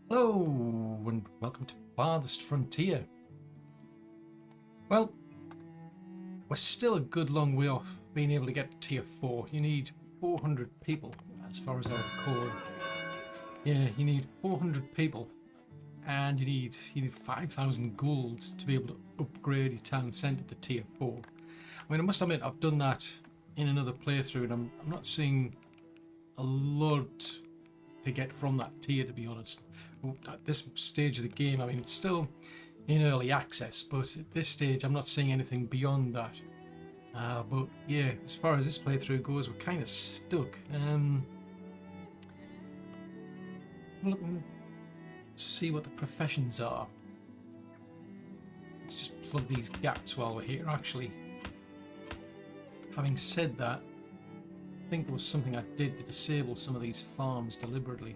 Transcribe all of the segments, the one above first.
Hello and welcome to Farthest Frontier. Well, we're still a good long way off being able to get to tier 4. You need 400 people as far as I record. Yeah, you need 400 people and you need 5,000 gold to be able to upgrade your town centre to tier 4. I mean, I must admit I've done that in another playthrough and I'm not seeing a lot to get from that tier, to be honest. At this stage of the game, I mean, it's still in early access, but at this stage I'm not seeing anything beyond that. But yeah, as far as this playthrough goes, we're kind of stuck. Let's see what the professions are. Let's just plug these gaps while we're here, actually. Having said that, I think there was something I did to disable some of these farms deliberately.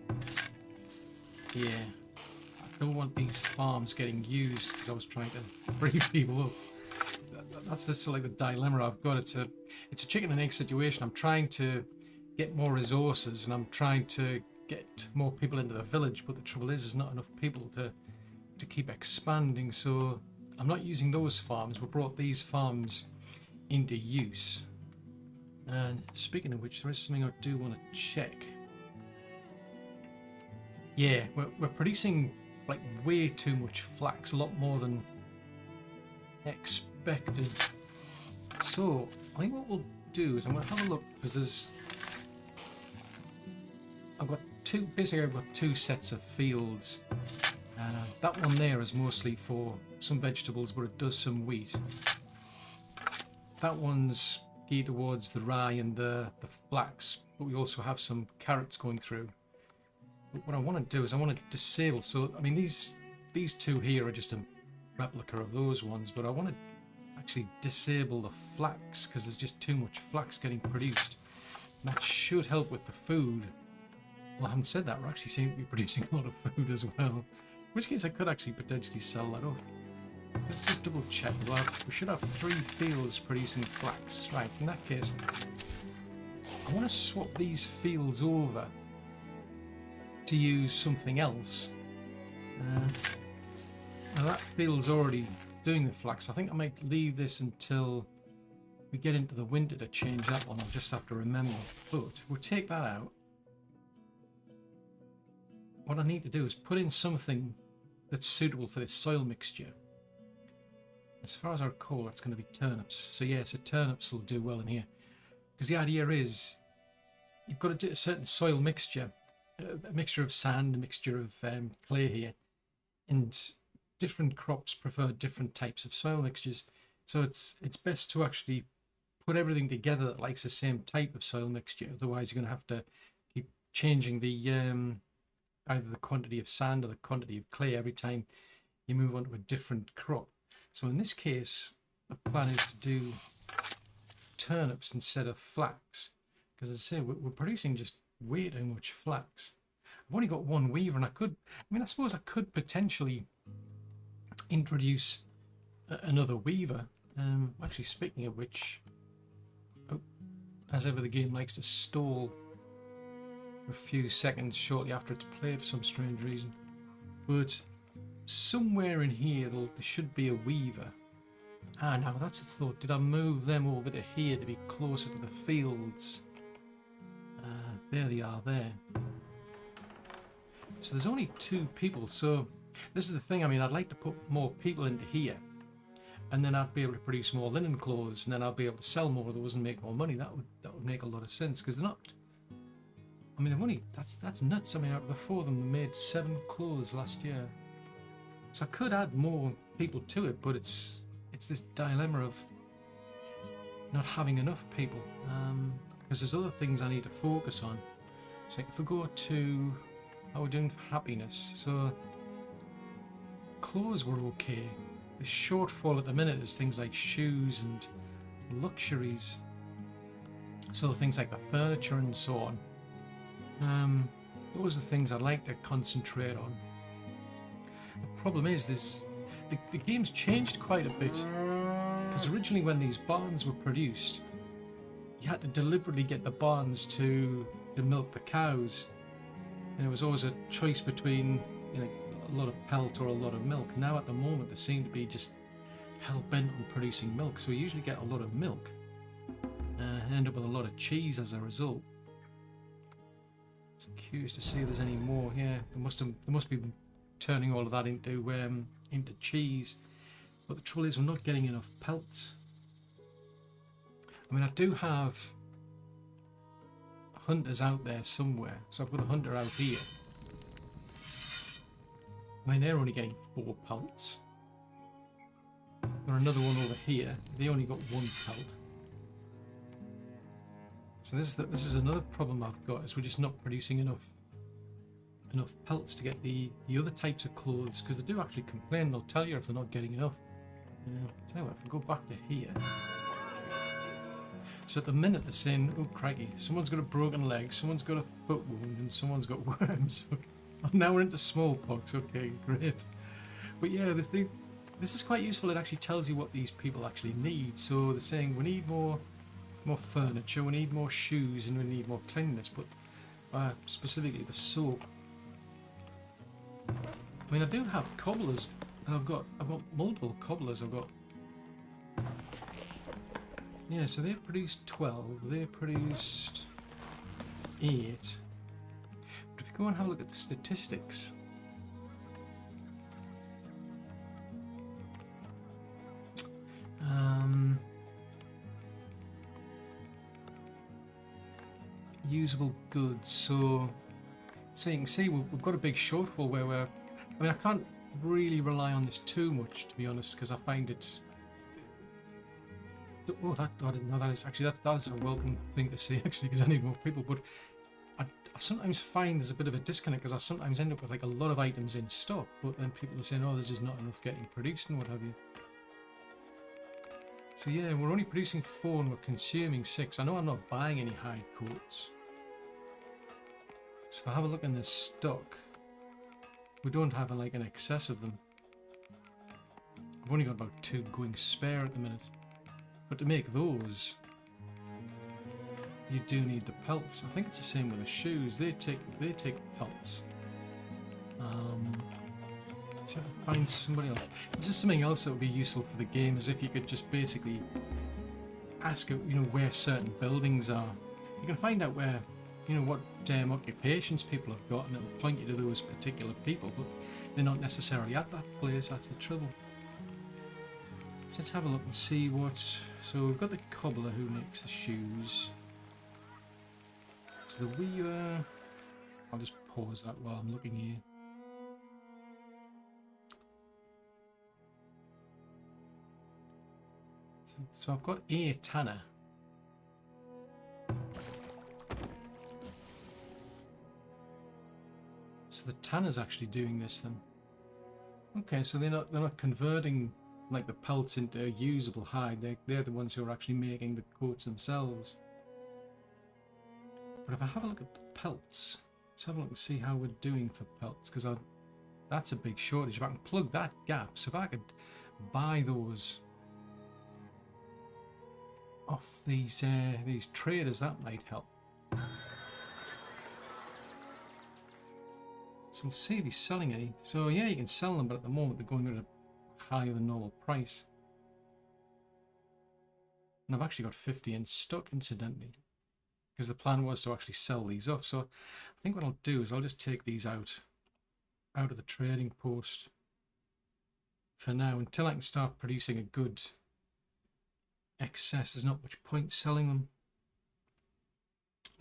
Yeah, I don't want these farms getting used because I was trying to free people up. That's just like the dilemma I've got. It's a chicken and egg situation. I'm trying to get more resources and I'm trying to get more people into the village, but the trouble is there's not enough people to keep expanding, so I'm not using those farms. We brought these farms into use. And speaking of which, there is something I do want to check. Yeah, we're producing like way too much flax, a lot more than expected. So I think what we'll do is I'm going to have a look, because I've got two sets of fields. That one there is mostly for some vegetables, but it does some wheat. That one's geared towards the rye and the flax, but we also have some carrots going through. But what I want to do is I want to disable, so I mean these two here are just a replica of those ones, but I want to actually disable the flax because there's just too much flax getting produced. And that should help with the food. Well, I haven't said that, we're actually seem to be producing a lot of food as well, in which case I could actually potentially sell that off. Let's just double check. We should have 3 fields producing flax. Right, in that case, I want to swap these fields over to use something else. Now that field's already doing the flax. I think I might leave this until we get into the winter to change that one. I'll just have to remember. But we'll take that out. What I need to do is put in something that's suitable for this soil mixture. As far as I recall, that's going to be turnips. So yeah, so turnips will do well in here. Because the idea is, you've got to do a certain soil mixture, a mixture of sand, a mixture of clay here. And different crops prefer different types of soil mixtures. So it's best to actually put everything together that likes the same type of soil mixture. Otherwise, you're going to have to keep changing the either the quantity of sand or the quantity of clay every time you move on to a different crop. So in this case, the plan is to do turnips instead of flax, because as I say, we're producing just way too much flax. I've only got one weaver, and I suppose I could potentially introduce another weaver. Actually, speaking of which, as ever, the game likes to stall for a few seconds shortly after it's played for some strange reason. But somewhere in here there should be a weaver. Now that's a thought. Did I move them over to here to be closer to the fields? There they are there. So there's only 2 people, so this is the thing. I mean, I'd like to put more people into here, and then I'd be able to produce more linen clothes, and then I'll be able to sell more of those and make more money. That would make a lot of sense, because they're not, I mean, they've only, that's nuts. I mean, out of the 4 of them, they made 7 clothes last year. So I could add more people to it, but it's this dilemma of not having enough people, because there's other things I need to focus on. So if we go to how we're doing for happiness, so clothes were okay. The shortfall at the minute is things like shoes and luxuries, so things like the furniture and so on. Those are things I'd like to concentrate on. The problem is the game's changed quite a bit, because originally when these barns were produced, you had to deliberately get the barns to milk the cows, and it was always a choice between you know, a lot of pelt or a lot of milk. Now at the moment they seem to be just hell-bent on producing milk, so we usually get a lot of milk and end up with a lot of cheese as a result. So curious to see if there's any more. Yeah, they must be turning all of that into cheese, but the trouble is we're not getting enough pelts. I mean, I do have hunters out there somewhere, so I've got a hunter out here. I mean, they're only getting 4 pelts. Got another one over here. They only got 1 pelt. So this is another problem I've got, is we're just not producing enough pelts to get the other types of clothes, because they do actually complain. They'll tell you if they're not getting enough. Tell you what, if we go back to here. So at the minute they're saying, oh crikey, someone's got a broken leg, someone's got a foot wound, and someone's got worms. Now we're into smallpox. Okay, great. But yeah, this is quite useful. It actually tells you what these people actually need. So they're saying we need more furniture, we need more shoes, and we need more cleanliness. But specifically the soap. I mean, I do have cobblers, and I've got multiple cobblers. I've got. Yeah, so they produced 12, they produced 8. But if you go and have a look at the statistics, usable goods, so you can see we've got a big shortfall where we're, I mean, I can't really rely on this too much, to be honest, because I find it's, oh, I didn't know that is actually, that is a welcome thing to see, actually, because I need more people. But I sometimes find there's a bit of a disconnect, because I sometimes end up with like a lot of items in stock, but then people are saying, oh, there's just not enough getting produced and what have you. So yeah, we're only producing 4 and we're consuming 6. I know I'm not buying any hide coats. So if I have a look in this stock, we don't have like an excess of them. I've only got about 2 going spare at the minute. But to make those, you do need the pelts. I think it's the same with the shoes. They take pelts. See if I can find somebody else. This is something else that would be useful for the game, is if you could just basically ask, you know, where certain buildings are. You can find out where, you know, what occupations people have got, and it'll point you to those particular people, but they're not necessarily at that place. That's the trouble. So let's have a look and see what. So we've got the cobbler who makes the shoes. So the weaver. I'll just pause that while I'm looking here. So I've got a tanner. So the tanner's actually doing this then. Okay, so they're not converting like the pelts into a usable hide. They're the ones who are actually making the coats themselves. But if I have a look at the pelts, let's have a look and see how we're doing for pelts, because that's a big shortage. If I can plug that gap, so if I could buy those off these traders, that might help. So we'll see if he's selling any. So yeah, you can sell them, but at the moment they're going at a higher than normal price. And I've actually got 50 in stock, incidentally, because the plan was to actually sell these off. So I think what I'll do is I'll just take these out of the trading post for now, until I can start producing a good excess. There's not much point selling them.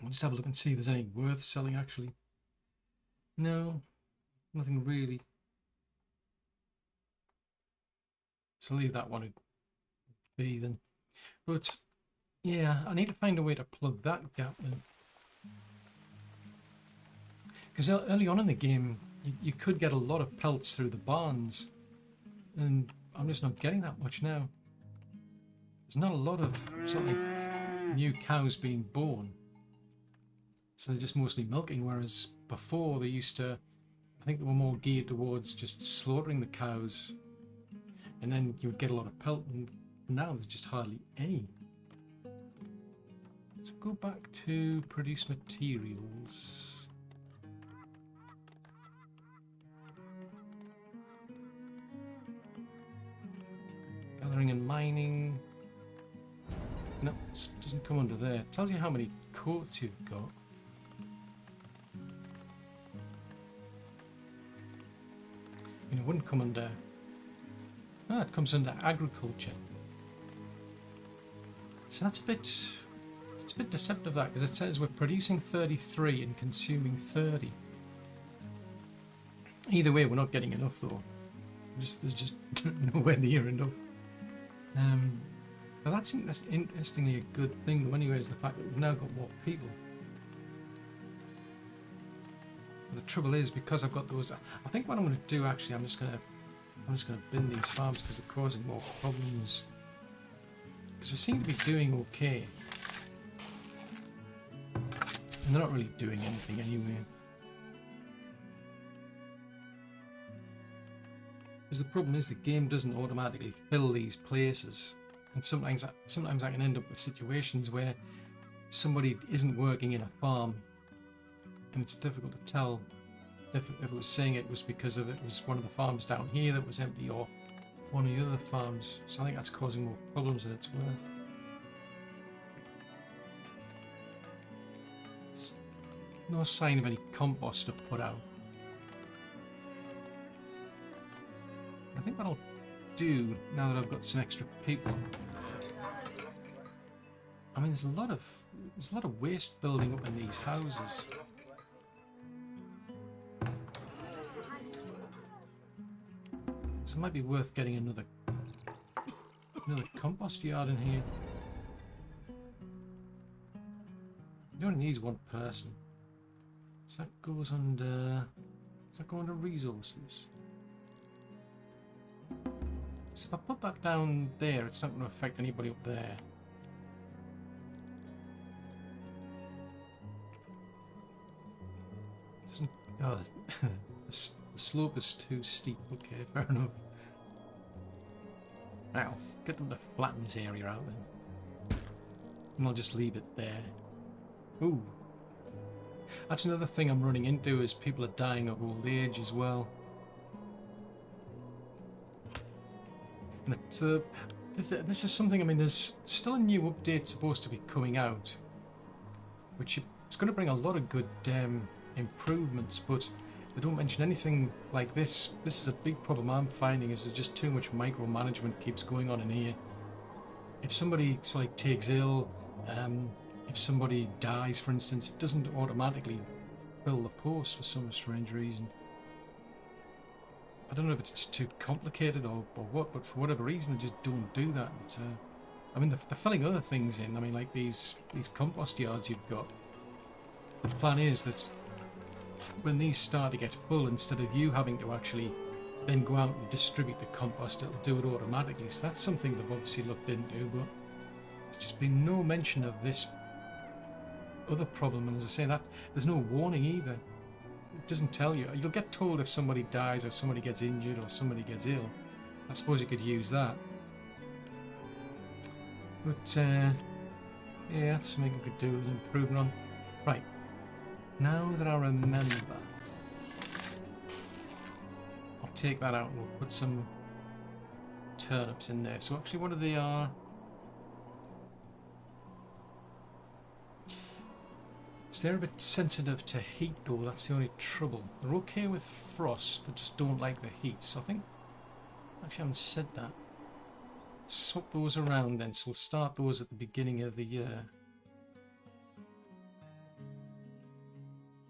I'll just have a look and see if there's any worth selling, actually. No, nothing really. So leave that one be then. But yeah, I need to find a way to plug that gap then. Because early on in the game, you could get a lot of pelts through the barns, and I'm just not getting that much now. There's not a lot of sort of like new cows being born, so they're just mostly milking, whereas before they used to, I think they were more geared towards just slaughtering the cows, and then you would get a lot of pelt, and now there's just hardly any. So go back to produce materials. mining. No, it doesn't come under there. It tells you how many coats you've got. And it wouldn't come under... Ah, it comes under agriculture. So that's a bit... It's a bit deceptive, that, because it says we're producing 33 and consuming 30. Either way, we're not getting enough, though. There's just nowhere near enough. But that's interestingly a good thing, though, anyway, is the fact that we've now got more people. But the trouble is, because I've got those... I think what I'm going to do, actually, I'm just going to bin these farms because they're causing more problems. Because we seem to be doing okay. And they're not really doing anything anyway. Because the problem is the game doesn't automatically fill these places. And sometimes I can end up with situations where somebody isn't working in a farm. And it's difficult to tell if it was saying it was because of it was one of the farms down here that was empty or one of the other farms. So I think that's causing more problems than it's worth. No sign of any compost to put out. I think what I'll do now that I've got some extra people. I mean, there's a lot of waste building up in these houses. So it might be worth getting another compost yard in here. You only need one person. So that goes under... Does that go under resources? So if I put that down there, it's not going to affect anybody up there. Doesn't... Oh, the slope is too steep. Okay, fair enough. Right, I'll get them to flatten this area out then. And I'll just leave it there. Ooh. That's another thing I'm running into, is people are dying of old age as well. And this is something, I mean, there's still a new update supposed to be coming out, which is going to bring a lot of good improvements, but they don't mention anything like this. This is a big problem I'm finding, is there's just too much micromanagement keeps going on in here. If somebody takes ill, if somebody dies, for instance, it doesn't automatically fill the post for some strange reason. I don't know if it's just too complicated or what, but for whatever reason they just don't do that. I mean, they're filling other things in. I mean, like these compost yards you've got. The plan is that when these start to get full, instead of you having to actually then go out and distribute the compost, it'll do it automatically. So that's something they've obviously looked into, but there's just been no mention of this other problem. And as I say, that there's no warning either. It doesn't tell you. You'll get told if somebody dies or somebody gets injured or somebody gets ill. I suppose you could use that. But yeah, that's something we could do with an improvement on. Right. Now that I remember, I'll take that out and we'll put some turnips in there. So actually, what are they? So they're a bit sensitive to heat, though. That's the only trouble. They're okay with frost, they just don't like the heat. So I think, actually I haven't said that. Let's swap those around then. So we'll start those at the beginning of the year.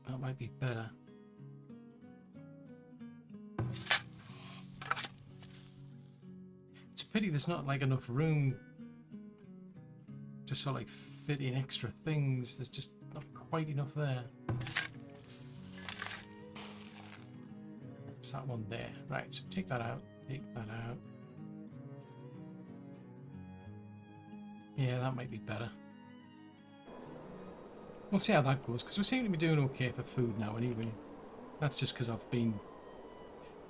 That might be better. It's a pity there's not like enough room to sort of like fit in extra things. There's just not quite enough there. It's that one there. Right, so take that out. Take that out. Yeah, that might be better. We'll see how that goes, because we seem to be doing okay for food now anyway. That's just because I've been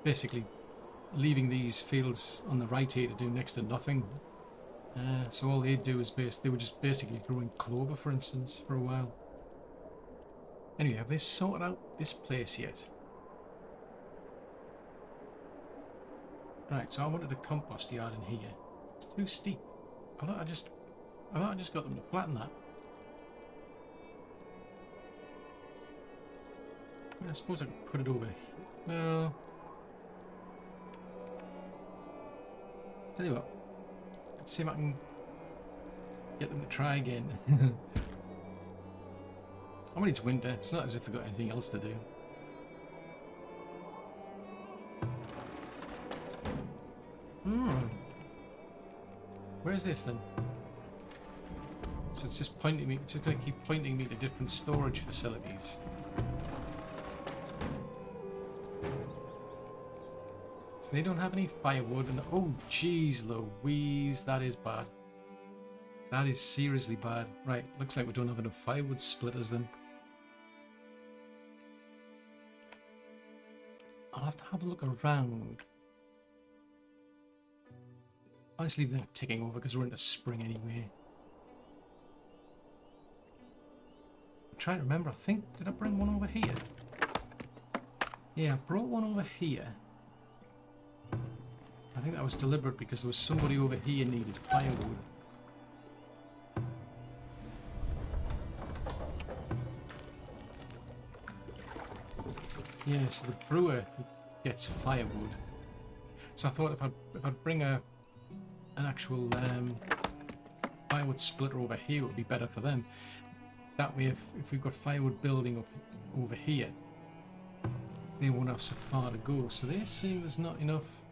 basically leaving these fields on the right here to do next to nothing. So all they do is they were just basically growing clover, for instance, for a while. Anyway, have they sorted out this place yet? Right, so I wanted a compost yard in here. It's too steep. I thought I just got them to flatten that. I mean, I suppose I could put it over here. Well, tell you what. Let's see if I can get them to try again. I mean, it's winter. It's not as if they've got anything else to do. Where's this then? So it's just pointing me. It's just going to keep pointing me to different storage facilities. So they don't have any firewood, and oh, jeez, Louise, that is bad. That is seriously bad. Right, looks like we don't have enough firewood splitters then. I'll have to have a look around. I'll just leave them ticking over because we're into spring anyway. I'm trying to remember, I think, did I bring one over here? Yeah, I brought one over here. I think that was deliberate because there was somebody over here needed firewood. Yeah, so the brewer gets firewood. So I thought if I'd bring an actual firewood splitter over here, it would be better for them. That way, if we've got firewood building up over here, they won't have so far to go. So they're saying there's not enough.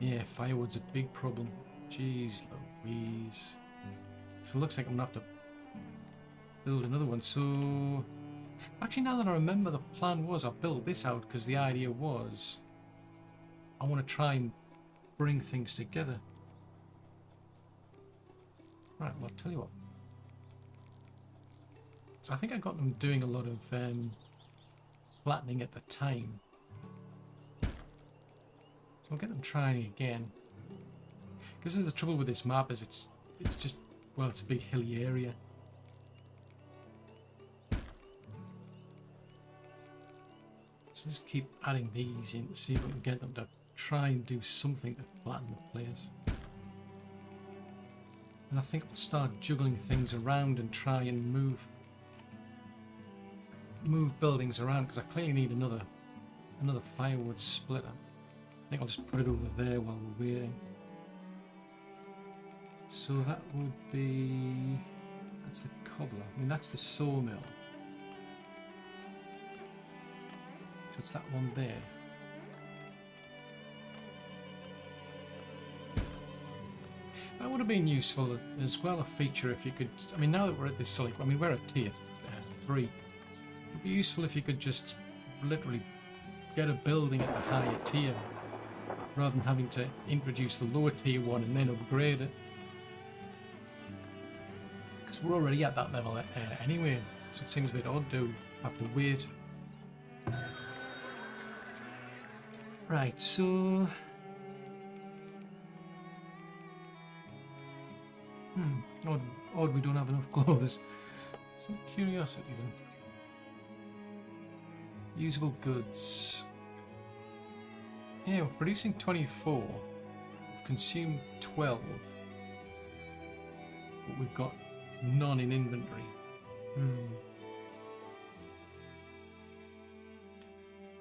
Yeah, firewood's a big problem. Jeez Louise. So it looks like I'm gonna have to build another one. So actually, now that I remember, the plan was I'll build this out because the idea was I want to try and bring things together. Right, well, I'll tell you what. So I think I got them doing a lot of flattening at the time. So I'll get them trying again. Because the trouble with this map is it's just, well, it's a big hilly area. So just keep adding these in to see if we can get them to try and do something to flatten the place. And I think I'll start juggling things around and try and move buildings around because I clearly need another firewood splitter. I think I'll just put it over there while we're waiting. So that would be, that's the cobbler. I mean, that's the sawmill. So it's that one there. That would have been useful as well, a feature if you could, I mean, now that we're at this, like, I mean, we're at tier 3. It would be useful if you could just literally get a building at the higher tier rather than having to introduce the lower tier one and then upgrade it. Because we're already at that level anyway, so it seems a bit odd to have to wait. Right, so odd we don't have enough clothes. Some curiosity then. Usable goods. Yeah, we're producing 24. We've consumed 12. But we've got none in inventory.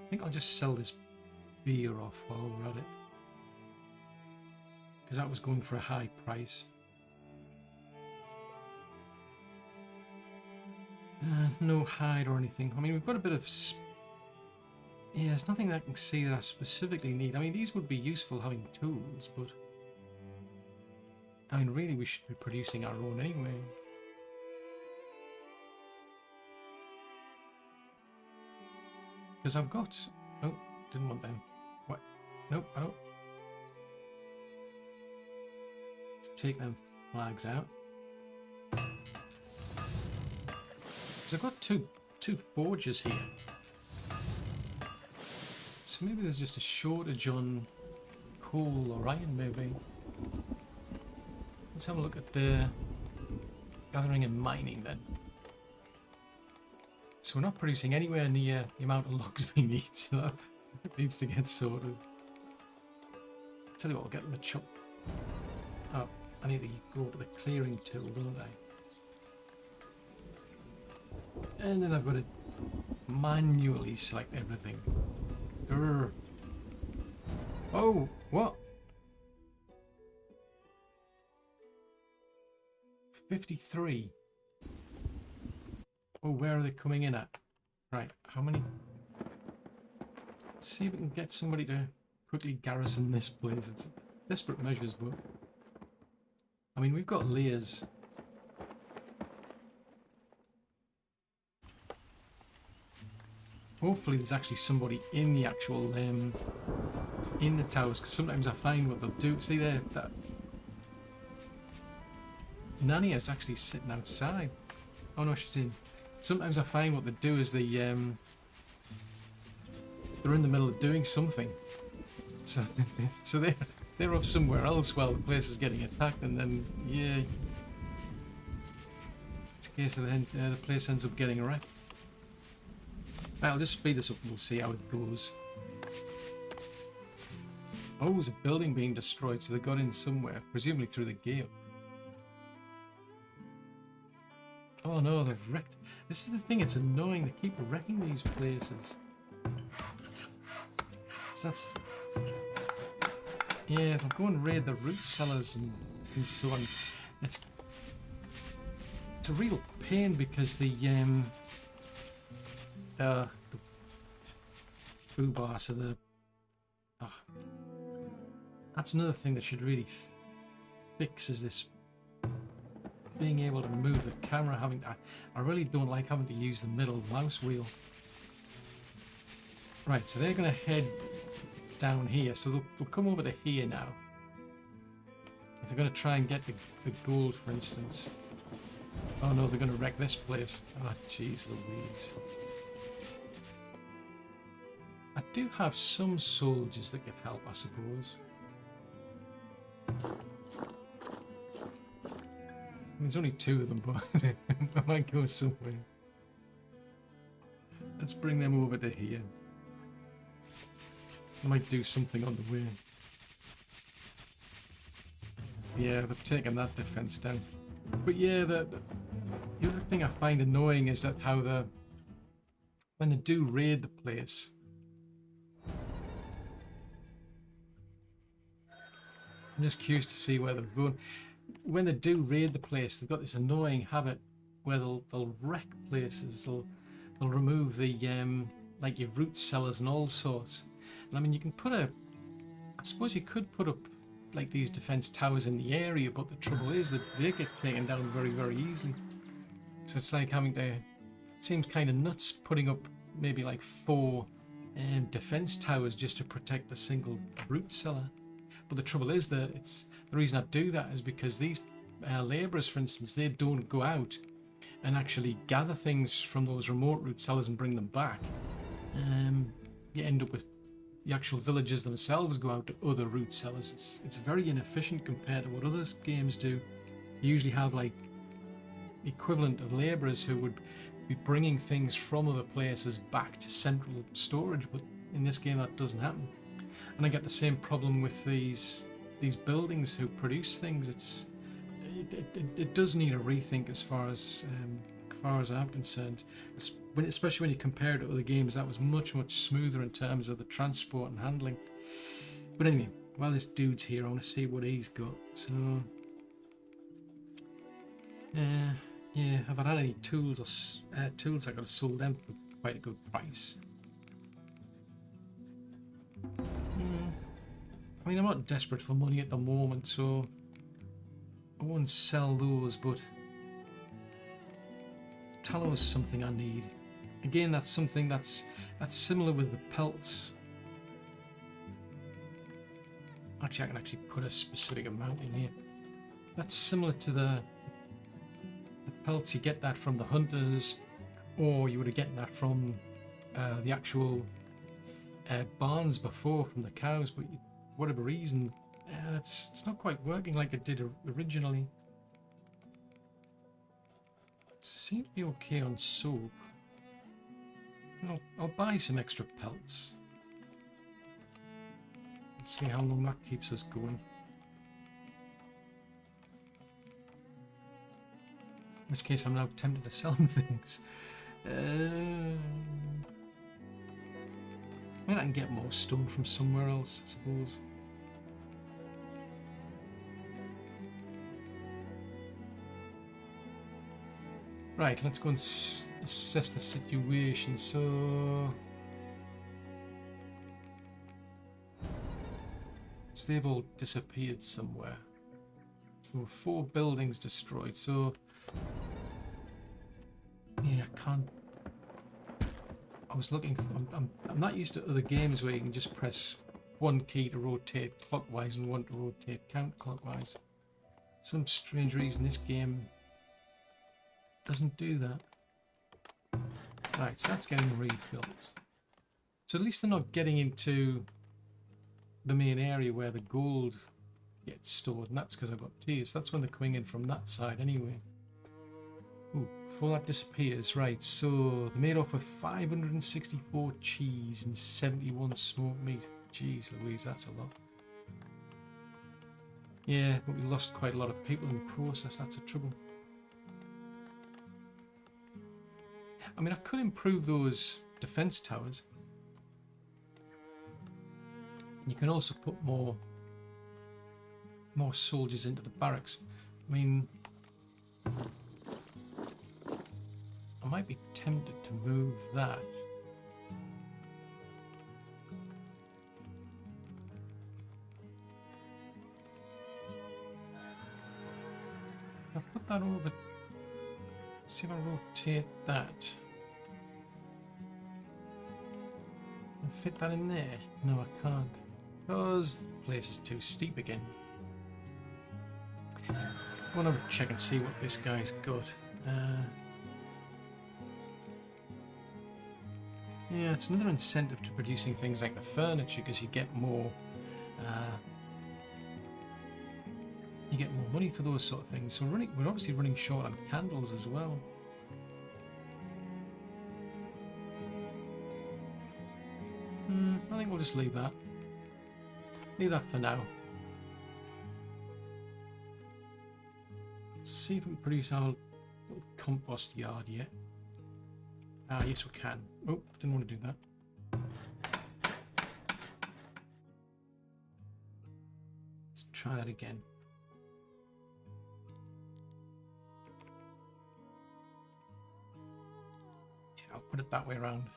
I think I'll just sell this beer off while we're at it. Because that was going for a high price. No hide or anything. I mean, we've got a bit of... Yeah, there's nothing that I can see that I specifically need. I mean, these would be useful having tools, but... I mean, really, we should be producing our own anyway. Because I've got... Oh, didn't want them. What? Nope, I don't. Let's take them flags out. Because I've got two forges here. So maybe there's just a shortage on coal or iron, maybe. Let's have a look at the gathering and mining then. So we're not producing anywhere near the amount of logs we need, so that needs to get sorted. tell you what, I'll get them a chop. Oh, I need to go to the clearing tool, don't I? And then I've got to manually select everything. Grr. Oh, what? 53. Oh, where are they coming in at? Right, how many? Let's see if we can get somebody to quickly garrison this place. It's desperate measures, but I mean, we've got layers. Hopefully there's actually somebody in the actual in the towers, because sometimes I find what they'll do. See there, that Nania is actually sitting outside. Oh no, she's in. Sometimes I find what they do is they they're in the middle of doing something, so they're off somewhere else while the place is getting attacked, and then yeah, it's a case of the place ends up getting wrecked. Right, I'll just speed this up and we'll see how it goes. Oh, there's a building being destroyed, so they got in somewhere, presumably through the gate. Oh no, they've wrecked. This is the thing, it's annoying. They keep wrecking these places. So that's... Yeah, they'll go and raid the root cellars and so on. It's a real pain because the foobar, so the... that's another thing that should really fix, is this being able to move the camera. I really don't like having to use the middle mouse wheel. Right, so they're going to head down here, so they'll come over to here now. If they're going to try and get the gold, for instance. Oh no, they're going to wreck this place. Oh jeez Louise. I do have some soldiers that could help, I suppose. There's only 2 of them, but I might go somewhere. Let's bring them over to here. I might do something on the way. Yeah, they've taken that defense down. But yeah, the other thing I find annoying is that how when they do raid the place, I'm just curious to see where they're going. When they do raid the place, they've got this annoying habit where they'll wreck places. They'll remove the like your root cellars and all sorts. And I mean, you can put I suppose you could put up like these defense towers in the area, but the trouble is that they get taken down very, very easily. So it's like having to, it seems kind of nuts putting up maybe like 4 defense towers just to protect a single root cellar. But the trouble is that the reason I do that is because these labourers, for instance, they don't go out and actually gather things from those remote root cellars and bring them back. You end up with the actual villagers themselves go out to other root cellars. It's very inefficient compared to what other games do. You usually have like the equivalent of labourers who would be bringing things from other places back to central storage, but in this game that doesn't happen. And I get the same problem with these buildings who produce things. It does need a rethink as far as I'm concerned, especially when you compare it to other games. That was much smoother in terms of the transport and handling. But anyway, while this dude's here, I want to see what he's got. So yeah, have I had any tools or tools? I could have sold them for quite a good price. I mean, I'm not desperate for money at the moment, so I won't sell those, but tallow is something I need. Again, that's something that's similar with the pelts. Actually, I can actually put a specific amount in here. That's similar to the pelts. You get that from the hunters, or you would have gotten that from the actual barns before, from the cows, but for whatever reason, it's not quite working like it did originally. Seems to be okay on soap. I'll buy some extra pelts. Let's see how long that keeps us going. In which case I'm now tempted to sell them things. I mean, I can get more stone from somewhere else, I suppose. Right, let's go and assess the situation. So they've all disappeared somewhere. So 4 buildings destroyed. So yeah, I can't. I was looking for. I'm not used to other games where you can just press one key to rotate clockwise and one to rotate counterclockwise. For some strange reason, this game doesn't do that. Right, so that's getting rebuilt. So at least they're not getting into the main area where the gold gets stored, and that's because I've got tiers. That's when they're coming in from that side anyway. Ooh, before that disappears, right, so they're made off with 564 cheese and 71 smoked meat. Jeez Louise, that's a lot. Yeah, but we lost quite a lot of people in the process, that's the trouble. I mean, I could improve those defense towers. You can also put more soldiers into the barracks. I mean, I might be tempted to move that. I'll put that over. Let's see if I rotate that. And fit that in there? No, I can't. Because the place is too steep again. I want to check and see what this guy's got. Yeah, it's another incentive to producing things like the furniture because you get more. You get more money for those sort of things. So we're obviously running short on candles as well. I think we'll just leave that. Leave that for now. Let's see if we can produce our little compost yard yet. Ah, yes we can. Oh, didn't want to do that. Let's try that again. Yeah, I'll put it that way around.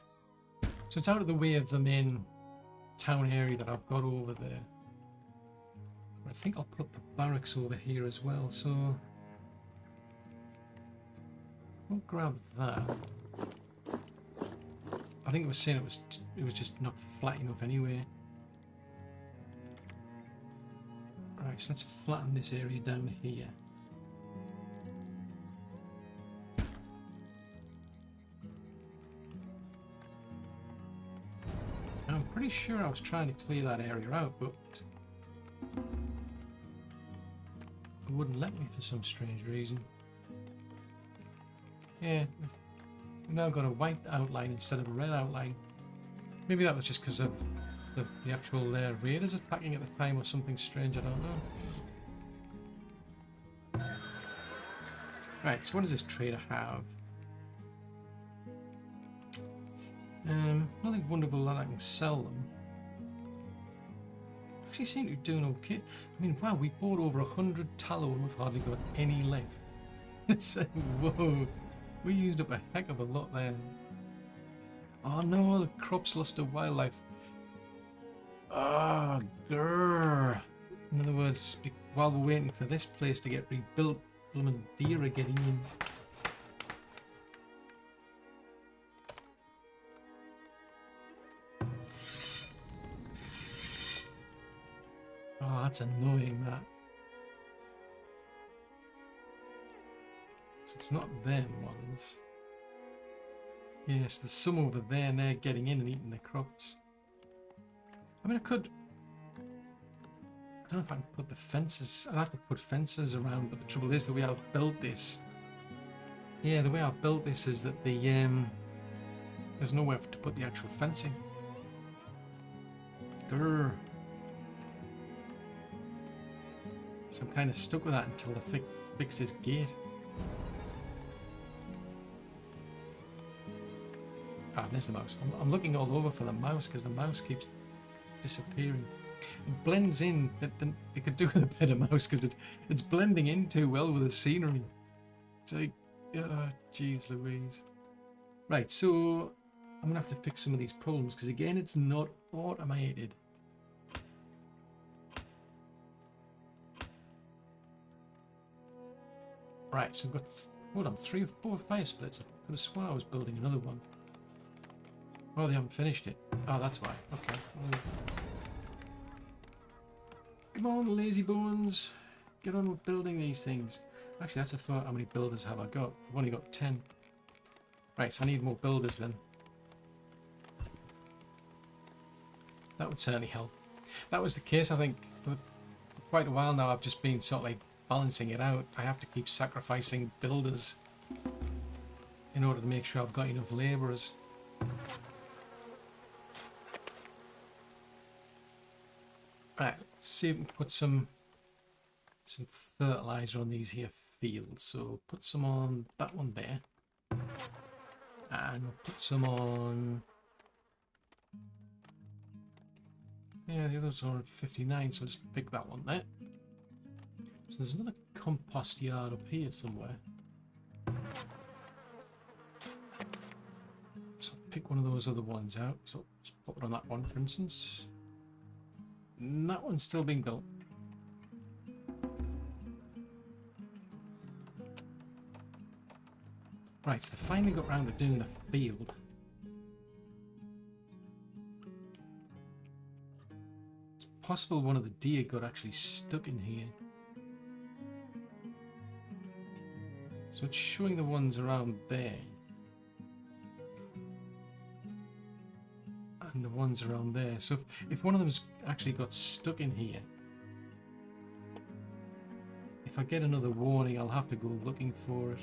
So it's out of the way of the main town area that I've got over there. I think I'll put the barracks over here as well, so we'll grab that. I think it was saying it was just not flat enough anyway. Right, so let's flatten this area down here. I'm pretty sure I was trying to clear that area out, but it wouldn't let me for some strange reason. Yeah, we've now got a white outline instead of a red outline. Maybe that was just because of the actual raiders attacking at the time or something strange, I don't know. Right, so what does this trader have? Nothing wonderful that I can sell them. Actually seem to be doing okay. I mean, wow, we bought over 100 tallow and we've hardly got any left. It's like, whoa, we used up a heck of a lot there. Oh no, the crops lost to wildlife. Ah, grrr. In other words, while we're waiting for this place to get rebuilt, blooming deer are getting in. Oh, that's annoying, that. So it's not them ones. Yes, there's some over there and they're getting in and eating the crops. I mean, I don't know if I can put the fences. I'll have to put fences around, but the trouble is the way I've built this. Yeah, the way I've built this is that there's nowhere to put the actual fencing. Grrr. So I'm kind of stuck with that until I fix this gate. Ah, there's the mouse. I'm looking all over for the mouse because the mouse keeps disappearing. It blends in. They could do with a better mouse because it's blending in too well with the scenery. It's like, oh, jeez Louise. Right, so I'm gonna have to fix some of these problems because again, it's not automated. Right, so we've got hold on, 3 or 4 fire splits. I could have sworn I was building another one. Oh, they haven't finished it. Oh, that's why. Okay. Come on, lazy bones. Get on with building these things. Actually, that's a thought. How many builders have I got? I've only got 10. Right, so I need more builders then. That would certainly help. That was the case, I think, for quite a while now. I've just been sort of like balancing it out. I have to keep sacrificing builders in order to make sure I've got enough labourers. Right, let's see if we can put some fertilizer on these here fields. So put some on that one there. And we'll put some on... Yeah, the others are on 59, so just pick that one there. So there's another compost yard up here somewhere. So pick one of those other ones out. So just put it on that one, for instance. And that one's still being built. Right, so they finally got round to doing the field. It's possible one of the deer got actually stuck in here. So it's showing the ones around there. And the ones around there. So if one of them's actually got stuck in here, if I get another warning, I'll have to go looking for it.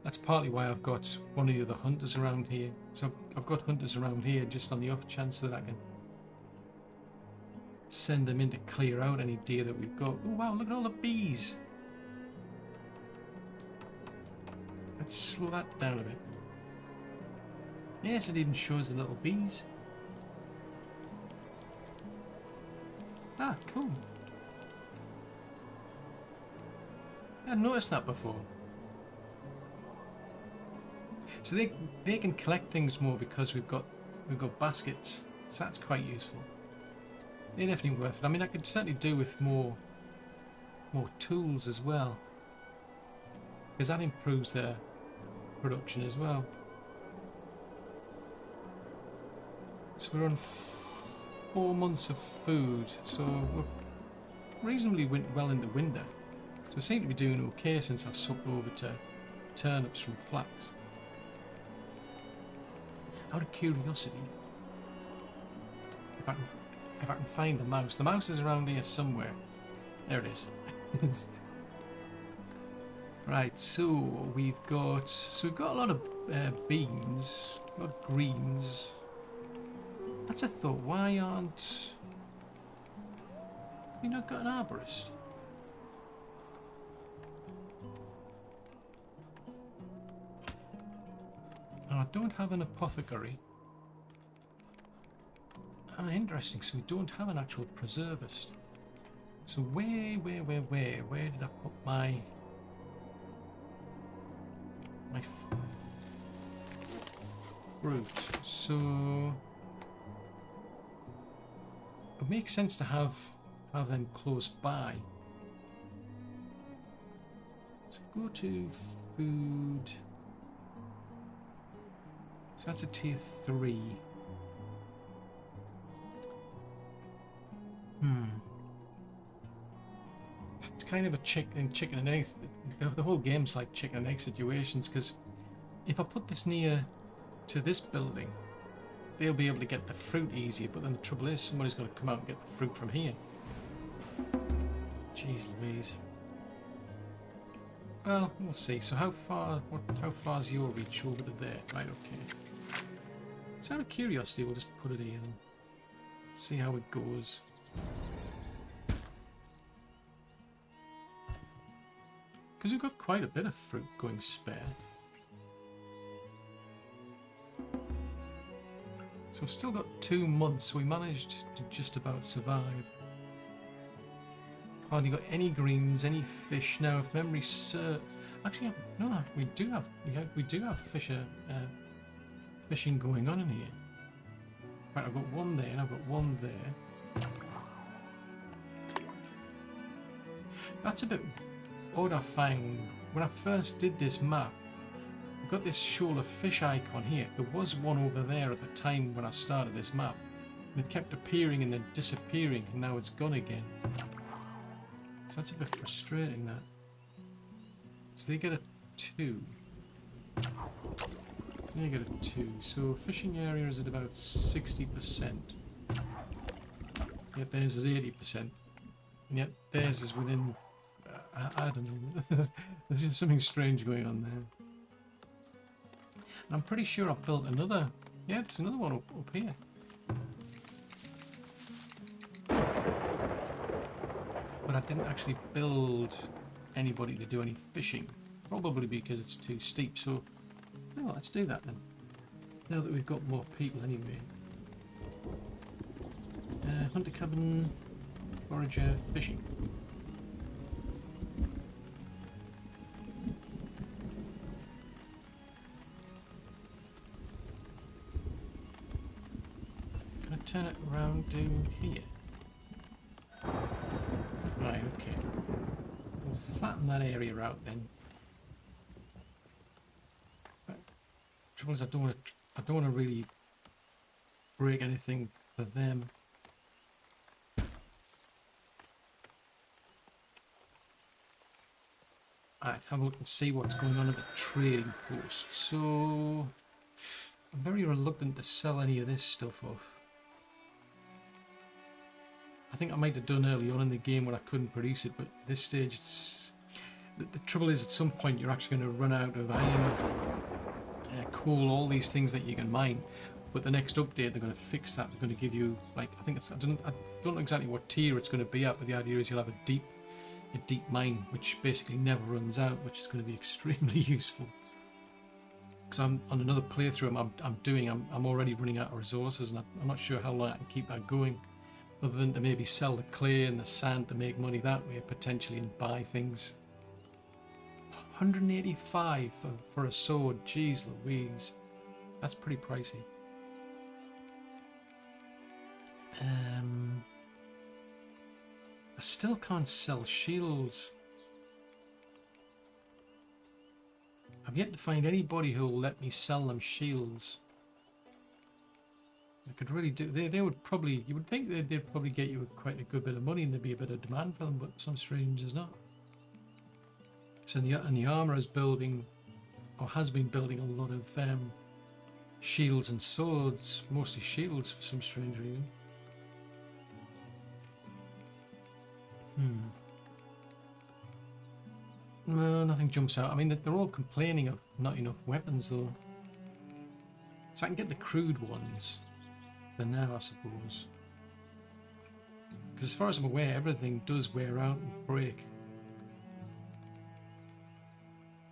That's partly why I've got one of the other hunters around here. So I've got hunters around here just on the off chance that I can send them in to clear out any deer that we've got. Oh wow, look at all the bees. Let's slow that down a bit. Yes, it even shows the little bees. Ah, cool. I hadn't noticed that before. So they can collect things more because we've got baskets. So that's quite useful. They're definitely worth it. I mean, I could certainly do with more tools as well, because that improves their production as well. So we're on 4 months of food, so we're reasonably well into winter. So we seem to be doing okay since I've swapped over to turnips from flax. Out of curiosity, if I can find the mouse is around here somewhere. There it is. Right, so we've got a lot of beans, a lot of greens. That's a thought. Why aren't we not got an arborist? I don't have an apothecary. Ah, interesting. So we don't have an actual preservist. So where did I put my fruit? So it makes sense to have them close by. So go to food. So that's a tier 3. It's kind of a chicken and egg. The whole game's like chicken and egg situations, because if I put this near to this building, they'll be able to get the fruit easier, but then the trouble is somebody's got to come out and get the fruit from here. Jeez Louise. Well, we'll see. So how far's your reach over to there? Right, okay. So out of curiosity, we'll just put it here and see how it goes. Because we've got quite a bit of fruit going spare. So we've still got 2 months. We managed to just about survive. Hardly got any greens, any fish. Now, if memory serves, actually, no, we do have fishing going on in here. Right, I've got one there, and I've got one there. That's a bit odd. I found when I first did this map. I've got this shoal of fish icon here. There was one over there at the time when I started this map, and it kept appearing and then disappearing, and now it's gone again. So that's a bit frustrating, that. So they get a 2. They get a 2. So fishing area is at about 60%. Yet theirs is 80%. And yet theirs is within... I don't know. There's just something strange going on there. And I'm pretty sure I've built another... Yeah, there's another one up here. But I didn't actually build anybody to do any fishing. Probably because it's too steep. So, well, let's do that then. Now that we've got more people anyway. Hunter cabin, forager, fishing. Can I turn it around to here? Right, okay. We'll flatten that area out then. But trouble is, I don't want to really break anything for them. Alright, have a look and see what's going on at the trading post. So I'm very reluctant to sell any of this stuff off. I think I might have done early on in the game when I couldn't produce it, but at this stage it's... The trouble is, at some point you're actually going to run out of iron, coal, all these things that you can mine. But the next update, they're going to fix that. They're going to give you, like, I think it's... I don't know exactly what tier it's going to be at, but the idea is you'll have a deep mine, which basically never runs out, which is going to be extremely useful. Because I'm on another playthrough I'm already running out of resources, and I'm not sure how long I can keep that going. Other than to maybe sell the clay and the sand to make money that way, potentially, and buy things. 185 for a sword, jeez Louise. That's pretty pricey. I still can't sell shields. I've yet to find anybody who will let me sell them shields. They could really do. They would probably. You would think they'd probably get you quite a good bit of money, and there'd be a bit of demand for them. But for some strange, there's not. So the armor is building, or has been building, a lot of shields and swords, mostly shields for some strange reason. No, nothing jumps out. I mean, they're all complaining of not enough weapons, though. So I can get the crude ones for now, I suppose. Because as far as I'm aware, everything does wear out and break.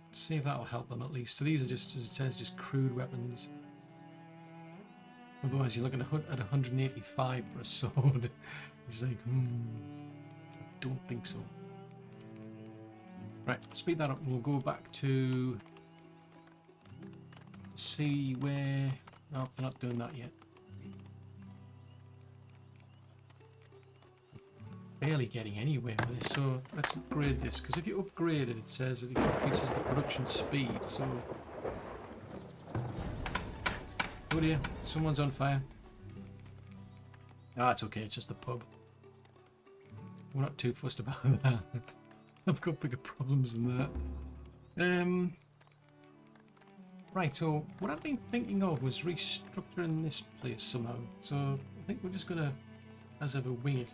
Let's see if that'll help them at least. So these are just, as it says, just crude weapons. Otherwise, you're looking at 185 for a sword. It's like, I don't think so. Right, speed that up and we'll go back to see where... No, they're not doing that yet. Barely getting anywhere with this, so let's upgrade this, because if you upgrade it, it says it increases the production speed, so... Oh dear, someone's on fire. Ah, it's okay, it's just the pub. We're not too fussed about that. I've got bigger problems than that. Right, so what I've been thinking of was restructuring this place somehow. So I think we're just gonna, as ever, wing it.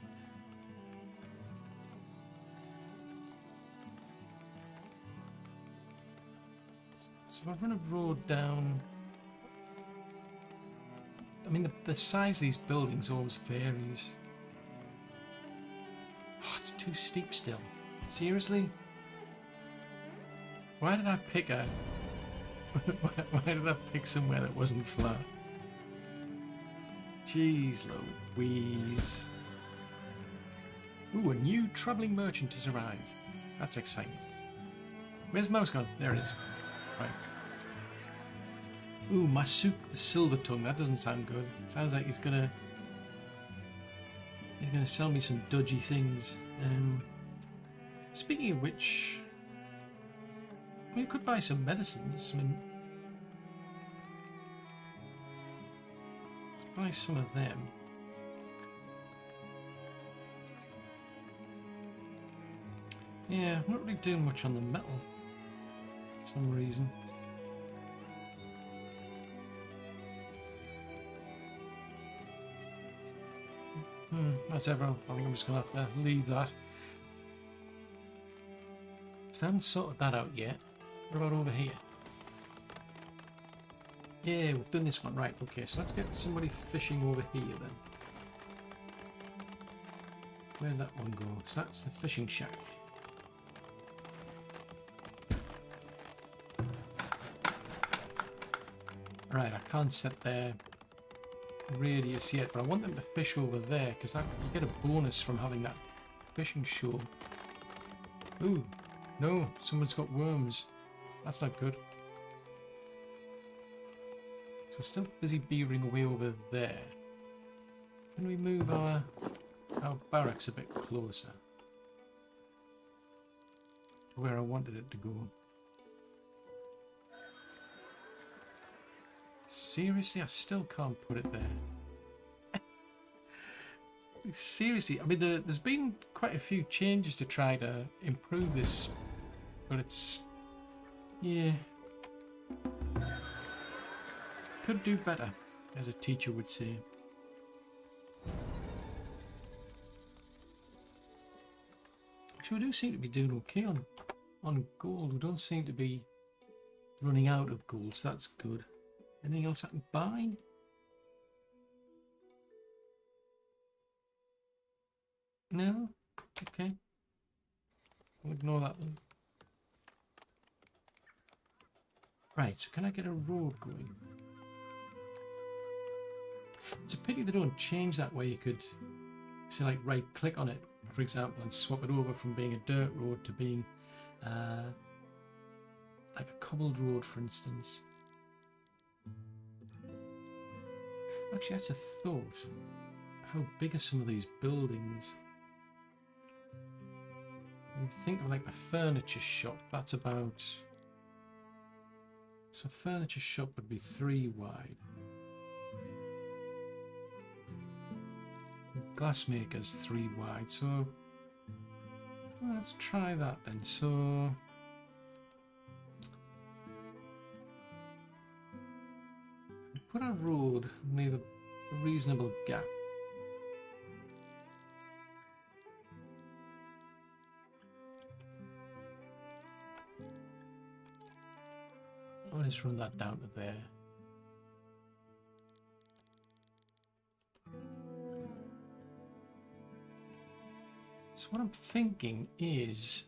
So if I run a road down... I mean, the size of these buildings always varies. Oh, it's too steep still. Seriously? Why did I pick a... Why did I pick somewhere that wasn't flat? Jeez Louise. Ooh, a new travelling merchant has arrived. That's exciting. Where's the mouse gone? There it is. Right. Ooh, Masuk the Silver Tongue. That doesn't sound good. It sounds like he's gonna sell me some dodgy things. Speaking of which, I mean, we could buy some medicines. I mean, let's buy some of them. Yeah, I'm not really doing much on the metal for some reason. That's everyone. I think I'm just going to have to leave that. So I haven't sorted that out yet. What about over here? Yeah, we've done this one. Right, okay, so let's get somebody fishing over here then. Where'd that one go? So that's the fishing shack. Right, I can't set their radius yet, but I want them to fish over there because you get a bonus from having that fishing shoal. Ooh, no, someone's got worms. That's not good. So still busy beavering away over there. Can we move our barracks a bit closer to where I wanted it to go? Seriously, I still can't put it there. Seriously, I mean, there's been quite a few changes to try to improve this, but it's... yeah. Could do better, as a teacher would say. Actually, we do seem to be doing okay on gold. We don't seem to be running out of gold, so that's good. Anything else I can buy? No? Okay. I'll ignore that one. Right, so can I get a road going? It's a pity they don't change that way. You could, say, like, right click on it, for example, and swap it over from being a dirt road to being like a cobbled road, for instance. Actually, that's a thought. How big are some of these buildings? You think of like the furniture shop, that's about... so a furniture shop would be 3 wide. Glassmaker's 3 wide, so... well, let's try that then. So... put a road and leave a reasonable gap. I'll just run that down to there. So what I'm thinking is,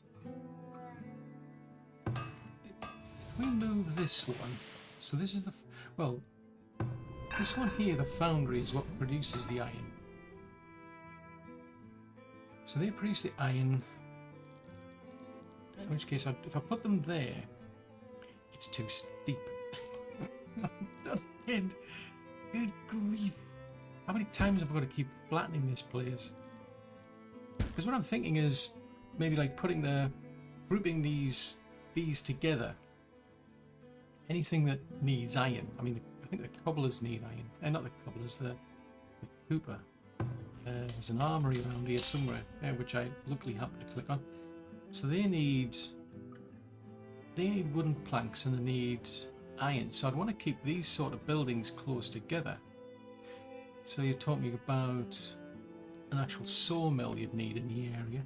if we move this one, so this is the, well, this one here, the foundry, is what produces the iron. So they produce the iron, in which case, if I put them there, it's too steep. Good grief. How many times have I got to keep flattening this place? Because what I'm thinking is maybe like grouping these together. Anything that needs iron. I mean, I think the cobblers need iron. Not the cobblers, the cooper. There's an armory around here somewhere, which I luckily happened to click on. So they need wooden planks and they need iron. So I'd want to keep these sort of buildings close together. So you're talking about an actual sawmill you'd need in the area,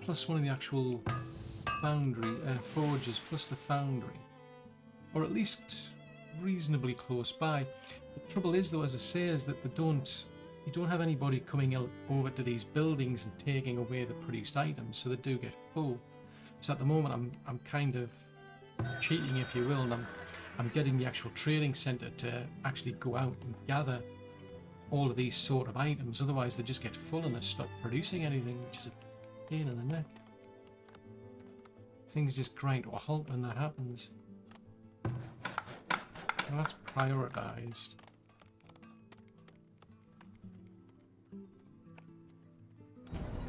plus one of the actual foundry forges, plus the foundry, or at least reasonably close by. The trouble is, though, as I say, is that you don't have anybody coming over to these buildings and taking away the produced items, so they do get full. So at the moment I'm kind of cheating, if you will, and I'm getting the actual trading centre to actually go out and gather all of these sort of items. Otherwise they just get full and they stop producing anything, which is a pain in the neck. Things just grind to a halt when that happens. Well, that's prioritised. Could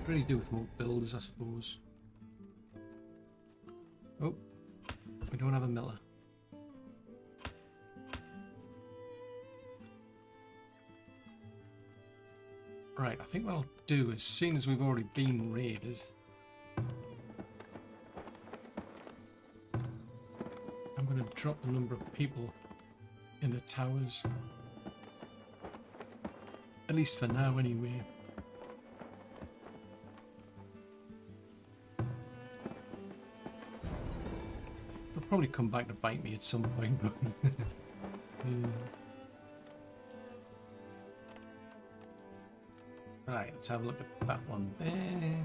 really do with more builders, I suppose. Oh, we don't have a miller. Right, I think what I'll do is, seeing as we've already been raided, I'm going to drop the number of people in the towers. At least for now, anyway. They'll probably come back to bite me at some point, but... yeah. Right, let's have a look at that one there.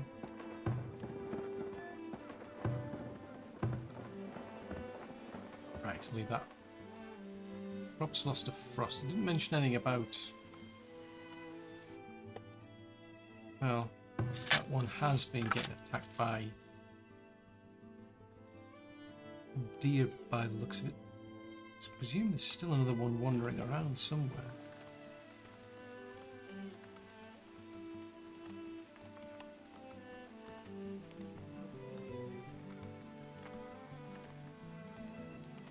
Right, leave that. Crops lost to frost. I didn't mention anything about... Well, that one has been getting attacked by deer by the looks of it. I presume there's still another one wandering around somewhere.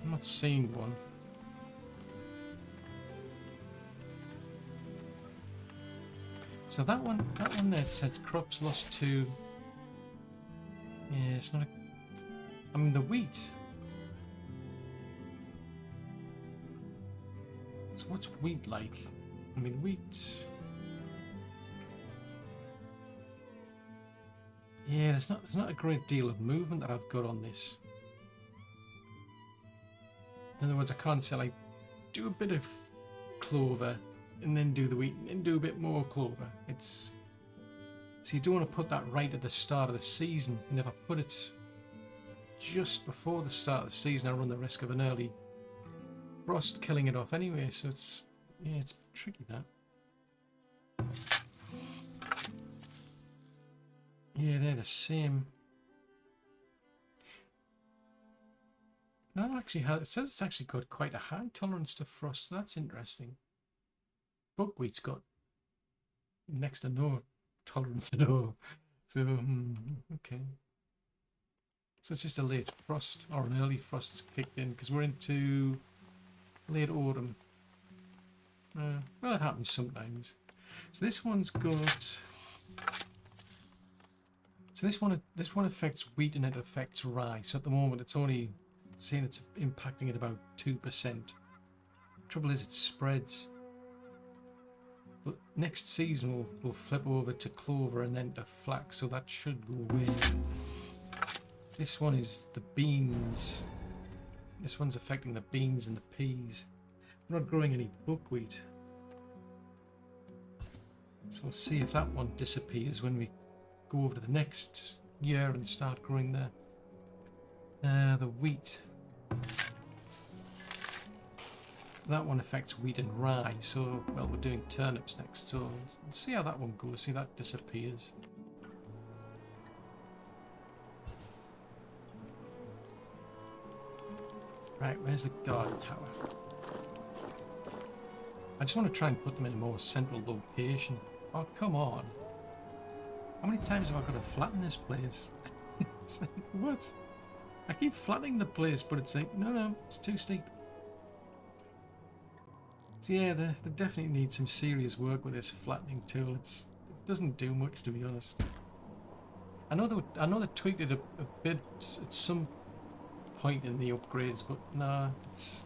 I'm not seeing one. So that one there said crops lost to... Yeah, it's not a... I mean, the wheat. So what's wheat like? I mean, wheat... Yeah, there's not a great deal of movement that I've got on this. In other words, I can't say, like, do a bit of clover and then do the wheat and do a bit more clover. It's... So you don't want to put that right at the start of the season. And if I put it just before the start of the season, I run the risk of an early frost killing it off anyway. So it's... Yeah, it's tricky, that. Yeah, they're the same. No, actually, it says it's actually got quite a high tolerance to frost. So that's interesting. Buckwheat's got next to no tolerance at all. So, okay. So it's just a late frost, or an early frost's kicked in, because we're into late autumn. Well, it happens sometimes. So this one's got... So this one affects wheat and it affects rye. So at the moment it's only... saying it's impacting at about 2%. Trouble is it spreads. But next season we'll flip over to clover and then to flax, so that should go away. This one is the beans. This one's affecting the beans and the peas. We're not growing any buckwheat. So we'll see if that one disappears when we go over to the next year and start growing the wheat. That one affects wheat and rye, so, well, we're doing turnips next, so we'll see how that one goes, see if that disappears. Right, where's the guard tower? I just want to try and put them in a more central location. Oh, come on. How many times have I got to flatten this place? It's like, what? I keep flattening the place, but it's like, no, it's too steep. So yeah, they definitely need some serious work with this flattening tool. It doesn't do much, to be honest. I know they tweaked it a bit at some point in the upgrades, but nah, it's...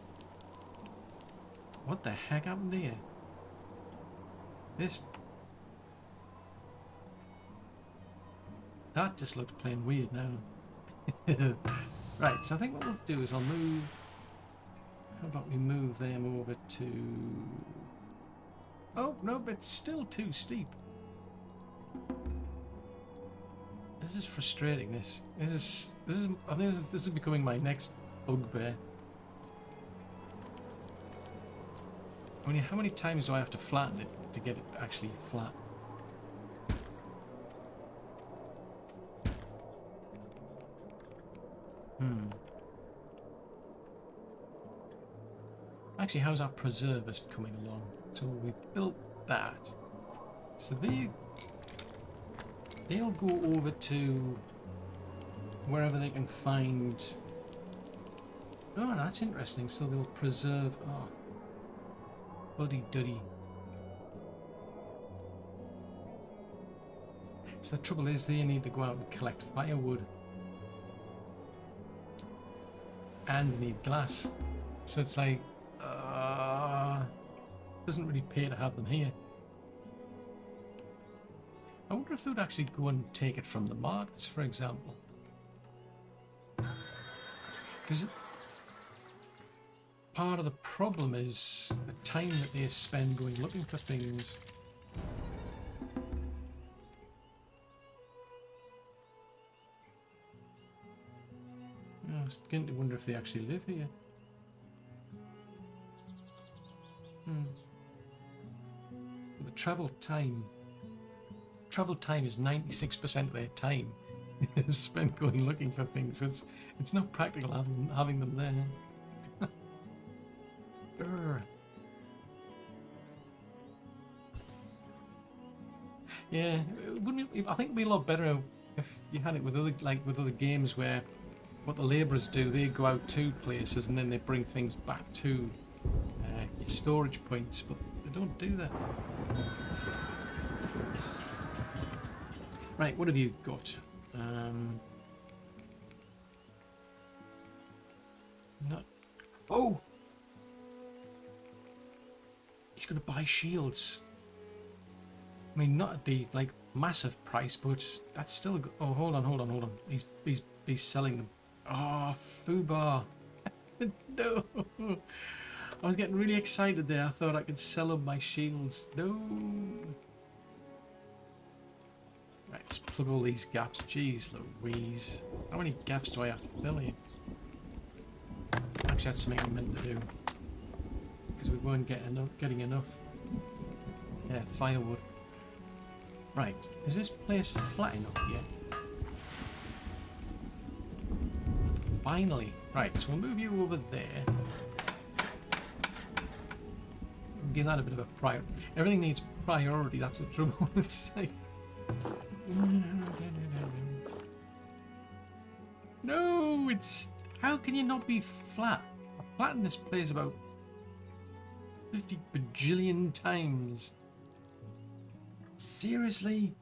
What the heck happened here? That just looks plain weird now. Right, so I think what we'll do is I'll move... How about we move them over to... Oh, no, but it's still too steep. This is frustrating. This is. I think this is becoming my next bugbear. I mean, how many times do I have to flatten it to get it actually flat? Actually, how's our preservist coming along? So we built that. So they'll go over to wherever they can find. Oh, that's interesting. So they'll preserve. Oh, buddy duddy. So the trouble is, they need to go out and collect firewood, and they need glass. So it's like, doesn't really pay to have them here. I wonder if they would actually go and take it from the markets, for example. Because part of the problem is the time that they spend going looking for things. I was beginning to wonder if they actually live here. The travel time is 96% of their time is spent going looking for things. It's not practical having them there. Yeah, I think it'd be a lot better if you had it with other games where what the labourers do, they go out to places and then they bring things back to your storage points, but they don't do that. Right, what have you got? Not. Oh! He's going to buy shields. I mean, not at the massive price, but that's still. Oh, hold on. He's selling them. Oh, Fubar. No. I was getting really excited there. I thought I could sell him my shields. No. Right, let's plug all these gaps. Jeez Louise. How many gaps do I have to fill here? Actually, that's something I meant to do. Because we weren't getting enough. Yeah, firewood. Right, is this place flat enough yet? Finally. Right, so we'll move you over there. Give that a bit of a priority. Everything needs priority, that's the trouble. It's like... No, it's... How can you not be flat? I've flattened this place about 50 bajillion times. Seriously?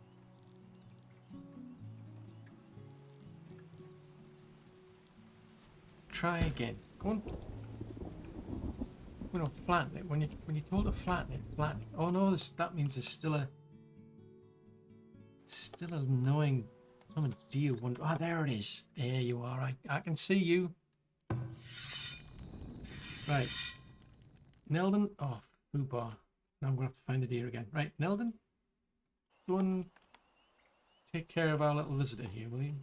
Try again. Go on. We don't flatten it. When you told to flatten it, flatten it. Oh no, that means there's still an annoying deal one. Ah, there it is. There you are. I can see you. Right. Neldon. Oh, Fubar. Now I'm gonna have to find the deer again. Right, Neldon. Go and take care of our little visitor here, will you?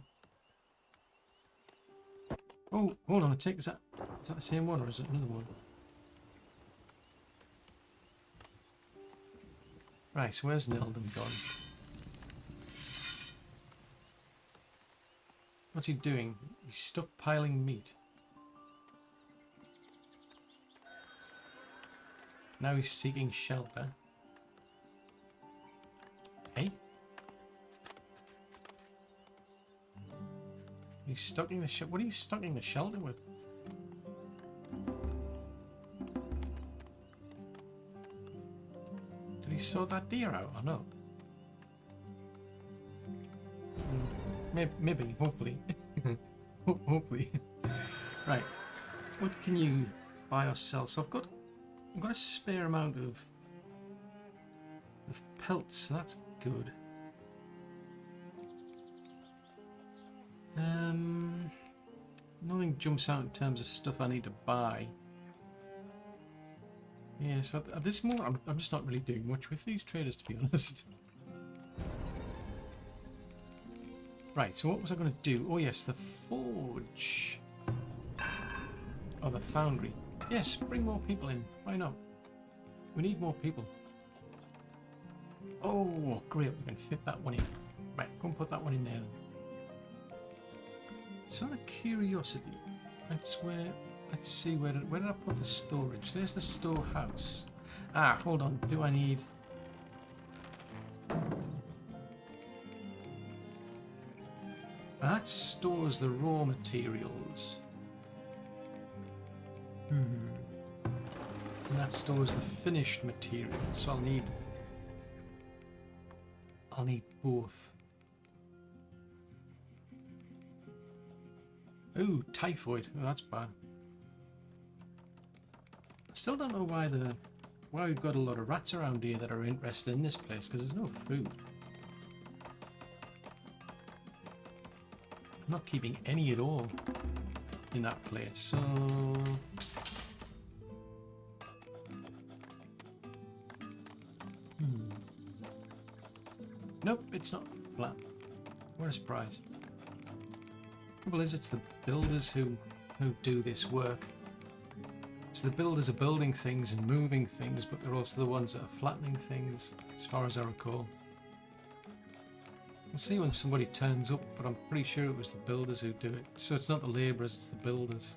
Oh, hold on. Is that the same one or is it another one? Right, so where's Neldon gone? What's he doing? He's stockpiling meat. Now he's seeking shelter. Hey? He's stocking the shelter. What are you stocking the shelter with? Did he sort that deer out or not? Maybe, hopefully. Hopefully. Right. What can you buy or sell? So I've got a spare amount of pelts, so that's good. Nothing jumps out in terms of stuff I need to buy. Yeah, so at this moment I'm just not really doing much with these traders, to be honest. Right, so what was I going to do? Oh yes, the forge. Or the foundry. Yes, bring more people in. Why not? We need more people. Oh, great, we can fit that one in. Right, go and put that one in there then. So out of curiosity, let's see, where did I put the storage? There's the storehouse. Ah, hold on, do I need... That stores the raw materials. And that stores the finished materials, so I'll need both. Ooh, typhoid. Oh, that's bad. I still don't know why we've got a lot of rats around here that are interested in this place, because there's no food. I'm not keeping any at all in that place, so... Nope, it's not flat. What a surprise. Trouble is, it's the builders who do this work. So the builders are building things and moving things, but they're also the ones that are flattening things, as far as I recall. We'll see when somebody turns up, but I'm pretty sure it was the builders who do it. So it's not the labourers, it's the builders.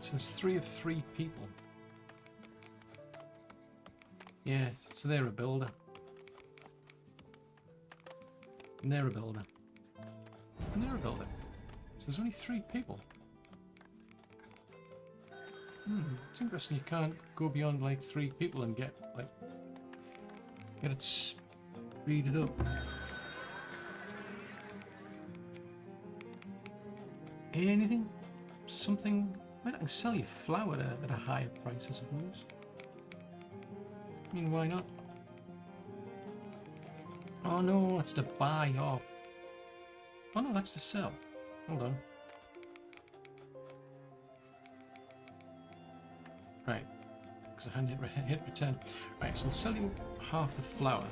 So there's 3 of 3 people. Yeah, so they're a builder. And they're a builder. And they're a builder. So there's only 3 people. It's interesting you can't go beyond like 3 people and get it speeded up. Anything? Something? I can sell you flour at a higher price, I suppose. I mean, why not? Oh no, that's to buy off. Oh no, that's to sell. Hold on. Right, because I hadn't hit return. Right, so I'll sell you half the flour.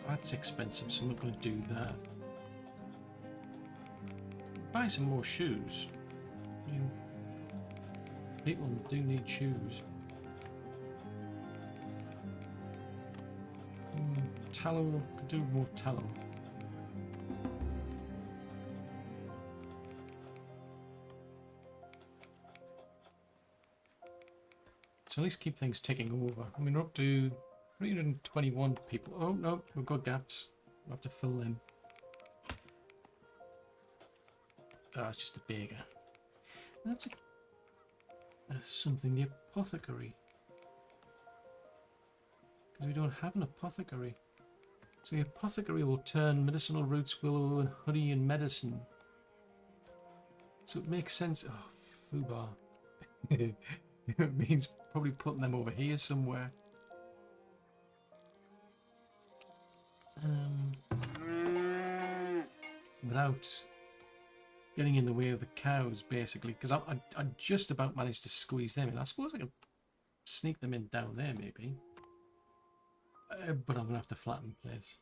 That's expensive, so I'm not going to do that. Buy some more shoes. I mean, people do need shoes. Tallow, could do more tallow. So at least keep things ticking over. I mean, we're up to 321 people. Oh no, we've got gaps. We'll have to fill them. Oh, it's just a baker. That's something, the apothecary. Because we don't have an apothecary. So the apothecary will turn medicinal roots, willow and honey and medicine. So it makes sense. Oh, foobar. It means probably putting them over here somewhere. Without getting in the way of the cows, basically. Because I just about managed to squeeze them in. I suppose I can sneak them in down there, maybe. But I'm going to have to flatten the place.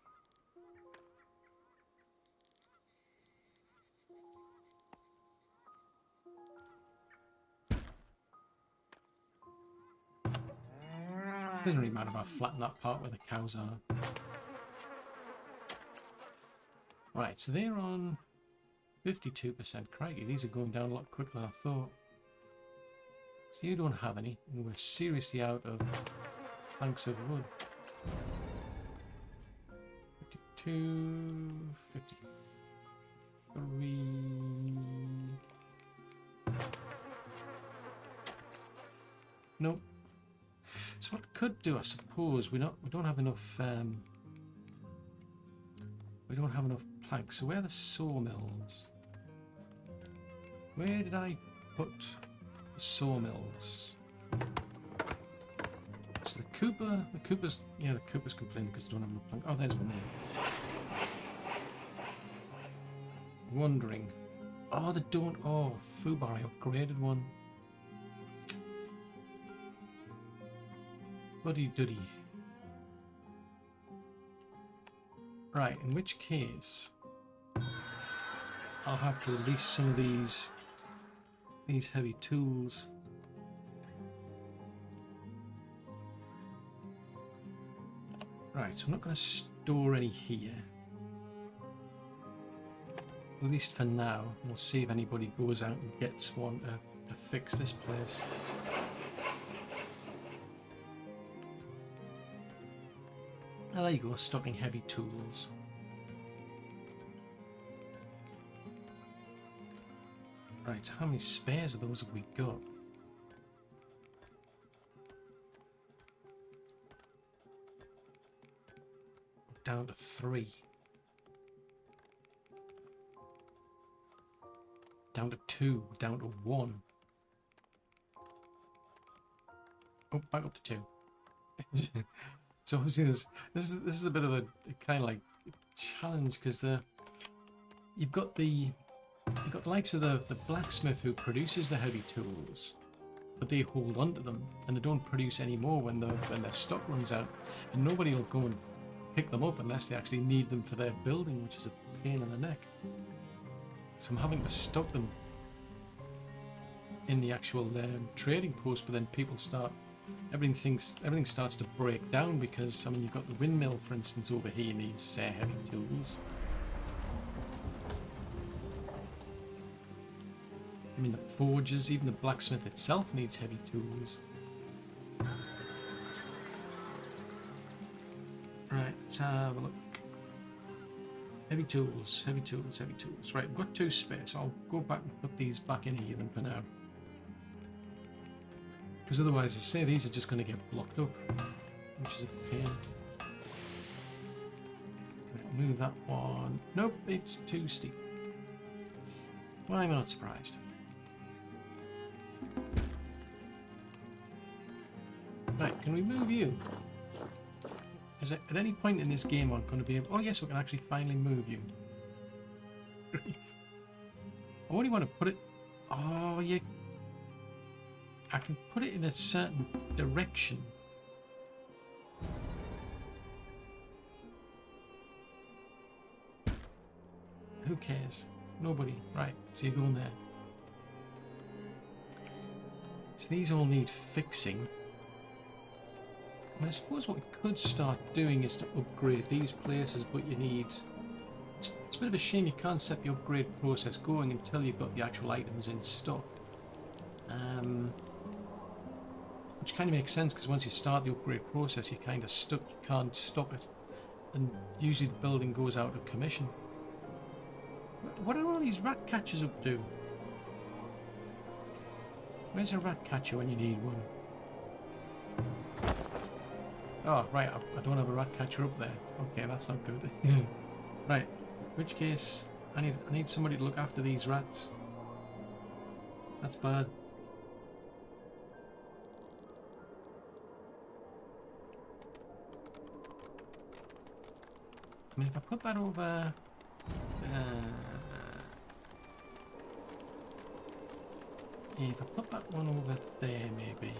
Doesn't really matter if I flatten that part where the cows are. Right, so they're on 52%. Crikey, these are going down a lot quicker than I thought. So you don't have any, and we're seriously out of planks of wood. 52, 53. Nope. So what I could do, I suppose, we don't have enough. We don't have enough planks. So where are the sawmills? Where did I put the sawmills? So the Coopers complaining because they don't have enough planks. Oh, there's one there. Wondering. Oh, they don't. Oh, Fubar, I upgraded one. Buddy-duddy. Right, in which case I'll have to release some of these heavy tools. Right, so I'm not going to store any here. At least for now. We'll see if anybody goes out and gets one to fix this place. Oh, there you go, stocking heavy tools. Right, so how many spares of those have we got? Down to 3. Down to 2. Down to 1. Oh, back up to 2. So obviously this is a bit of a kind of like challenge, because you've got the likes of the blacksmith who produces the heavy tools, but they hold on to them and they don't produce any more when their stock runs out, and nobody will go and pick them up unless they actually need them for their building, which is a pain in the neck. So I'm having to stock them in the actual trading post, but then people start. Everything starts to break down, because I mean, you've got the windmill, for instance, over here needs heavy tools. I mean, the forges, even the blacksmith itself needs heavy tools. Right, let's have a look. Heavy tools, heavy tools, heavy tools. Right, we've got 2 spares. I'll go back and put these back in here then for now. Because otherwise, I say, these are just going to get blocked up, which is a pain. Right, move that one. Nope, it's too steep. Why am I not surprised? Right, can we move you? Is it at any point in this game I'm going to be able... Oh yes, we can actually finally move you. I only want to put it... Oh, yeah. I can put it in a certain direction. Who cares? Nobody. Right, so you're going there. So these all need fixing. I mean, I suppose what we could start doing is to upgrade these places, but you need... It's a bit of a shame you can't set the upgrade process going until you've got the actual items in stock. Which kind of makes sense, because once you start the upgrade process, you're kind of stuck. You can't stop it. And usually the building goes out of commission. What are all these rat catchers up to? Where's a rat catcher when you need one? Oh, right, I don't have a rat catcher up there. Okay, that's not good. Right, in which case, I need somebody to look after these rats. That's bad. I mean, if I put that over... yeah, if I put that one over there, maybe...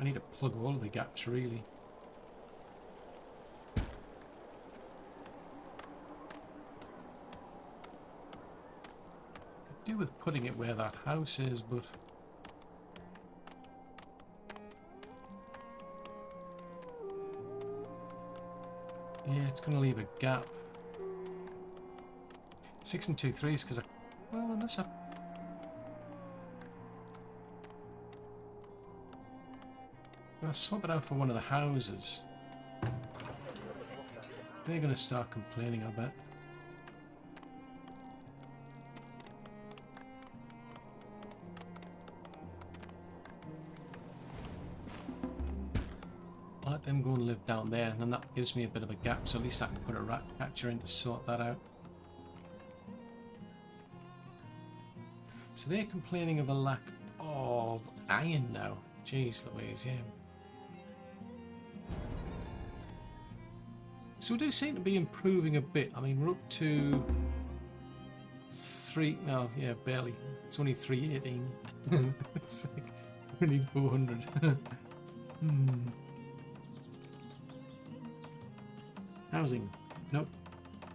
I need to plug all of the gaps, really. Could do with putting it where that house is, but... yeah, it's going to leave a gap. 6 and 2 3s, because well, unless I'll swap it out for one of the houses. They're going to start complaining, I bet. I'll let them go and live down there, and then that gives me a bit of a gap, so at least I can put a rat catcher in to sort that out. So they're complaining of a lack of iron now. Jeez Louise, yeah. So we do seem to be improving a bit. I mean, we're up to 3, no, yeah, barely. It's only 318. It's like only 400. Housing. Nope.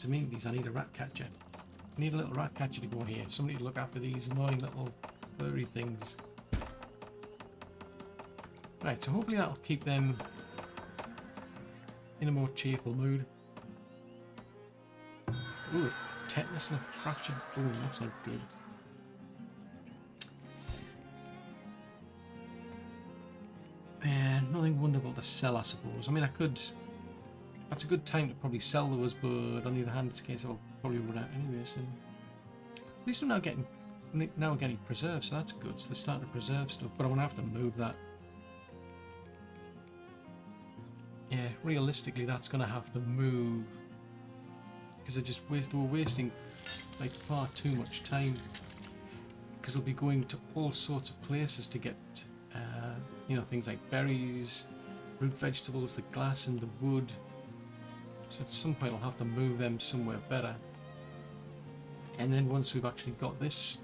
Amenities, I need a rat catcher. I need a little rat catcher to go here. Somebody to look after these annoying little furry things. Right, so hopefully that'll keep them in a more cheerful mood. Ooh, tetanus and a fractured bone. That's not good. And nothing wonderful to sell, I suppose. I mean, I could... That's a good time to probably sell those, but on the other hand, it's a case I'll probably run out anyway, so... At least I'm now getting preserved, so that's good. So they're starting to preserve stuff, but I'm going to have to move that. Yeah, realistically, that's going to have to move. Because they were wasting like far too much time. Because they'll be going to all sorts of places to get, you know, things like berries, root vegetables, the glass and the wood. So at some point I'll have to move them somewhere better. And then once we've actually got this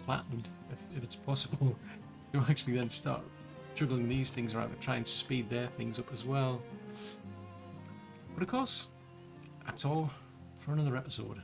flattened, if it's possible, to actually then start juggling these things around to try and speed their things up as well. But of course, that's all for another episode.